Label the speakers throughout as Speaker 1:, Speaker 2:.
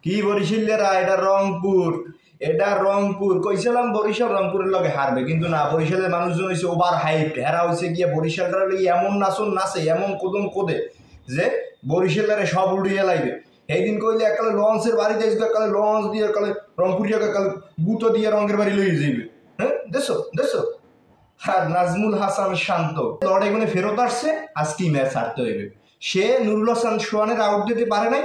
Speaker 1: কি বরিশালেরা, এটা রংপুর, এটা রংপুর। কইছিলাম বরিশাল রংপুরের লগে হারবে, কিন্তু না, বরিশালের মানুষজন হয়েছে ওভার হাইপ। হেরা হয়েছে গিয়ে বরিশালটার লগে এমন নাচন নাচে, এমন কদম কোদে যে বরিশালের সব উড়িয়ে লাইবে। এই দিন কইলে একালে লঞ্চের বাড়িতে আসবে, একালে লঞ্চ দিয়ে একালে রংপুরিয়া একালে গুতো দিয়ে রঙের বাড়ি লইয়ে যাইবে। হ্যাঁ, দেশো দেশো। আর নাজমুল হাসান শান্ত লড়াই গুনে ফেরত আসছে, আজকেই ম্যাচ হারতে হইবে। সে নুরুল হাসান সোহানের আউট দিতে পারে নাই,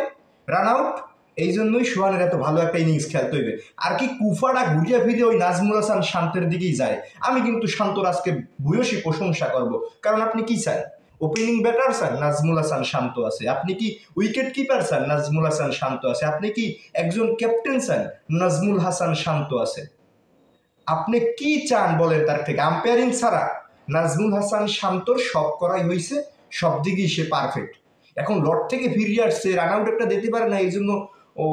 Speaker 1: রান আউট। এই জন্যই সোহানের এত ভালো একটা ইনিংস খেলতে হইবে। আর কি কুফাটা ঘুরিয়ে ফিরে ওই নাজমুল হাসান শান্তের দিকেই যায়। আমি কিন্তু শান্তর আজকে ভূয়সী প্রশংসা করব, কারণ আপনি কি চান? ওপেনিং ব্যাটার চান, নাজমুল হাসান শান্ত আছে। আপনি কি উইকেট কিপার চান? নাজমুল হাসান শান্ত আছে। আপনি কি একজন ক্যাপ্টেন চান? নাজমুল হাসান শান্ত আছে। আপনি কি চান বলেন তার থেকে? আম্পায়ারিং ছাড়া নাজমুল হাসান শান্তর সব করাই হয়েছে, সব দিকেই সে পারফেক্ট। এখন লট থেকে ফিরিয়ে আসছে, রান আউট একটা দিতে পারে না, এই জন্য ও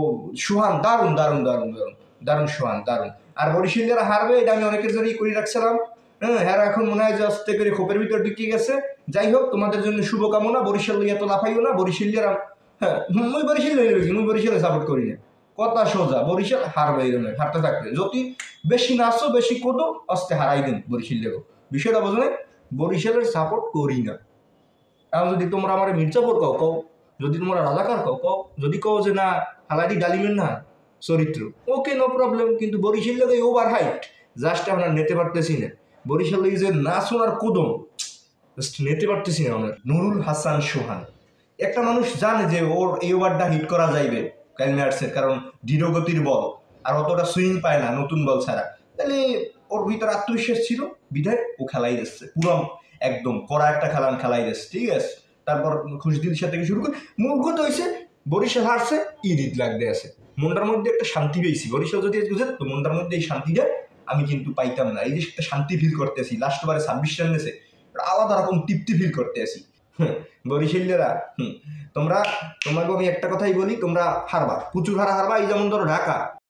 Speaker 1: সোহান দারুণ দারুণ দারুণ দারুণ দারুণ, সোহান দারুণ। আর বরিশাল যারা হারবে, এটা আমি অনেকের জন্যই করে রাখছিলাম। হ্যাঁ, এখন মনে হয় যে আস্তে করে খোপের ভিতর ঢুকিয়ে গেছে। যাই হোক, তোমাদের জন্য শুভকামনা। বরিশাল লইয়া তো লাফাইও না, বরিশাল যারা, হ্যাঁ, মুই বরিশাল লই রেখেছি, মুই বরিশালে সাপোর্ট করি না। কথা সোজা, বরিশাল হারবে, এই ধরনের হারতে থাকবে। যদি বেশি নাচো, বেশি কোদো, আস্তে হারাই দিন বরিশাল লেগো। বিষয়টা বোঝো না? বরিশালের সাপোর্ট করি না। এখন যদি তোমরা আমার মির্জাপুর কও কও, যদি তোমরা রাজাকার কও কও, যদি কও যে না হালাদি ডালিমেন না চরিত্র, ওকে, নো প্রবলেম। কিন্তু বরিশাল লেগে ওভার হাইট, জাস্ট আমরা নিতে পারতেছি না। বরিশাল লেগে যে নাচন আর কোদম, জাস্ট নিতে পারতেছি না আমরা। নুরুল হাসান সোহান একটা মানুষ জানে যে ওর এই ওভারটা হিট করা যাইবে কাইল ম্যাটসের, কারণ দৃঢ় গতির বল আর অতটা সুইং পায় না নতুন বল ছাড়া। তাহলে ওর ভিতরে আত্মবিশ্বাস ছিল, বিধায় ও খেলাই দিচ্ছে পুরো একদম কড়া একটা খেলাই দিচ্ছে, ঠিক আছে। তারপর খুশদিল সাথে থেকে শুরু করে মূল কথা হয়েছে বরিশাল হারছে, ঈদ লাগতে আছে। মনটার মধ্যে একটা শান্তি পেয়েছি। বরিশাল যদি বুঝে তো মনটার মধ্যে এই শান্তিটা আমি কিন্তু পাইতাম না। এই যে একটা শান্তি ফিল করতেছি, লাস্ট বারে 26 রান নিয়েছে, আলাদা রকম তৃপ্তি ফিল করতে আসি। বরিশালেরা, তোমরা, তোমাকে আমি একটা কথাই বলি, তোমরা হারবা, প্রচুর হারবা। এই যেমন ধরো ঢাকা,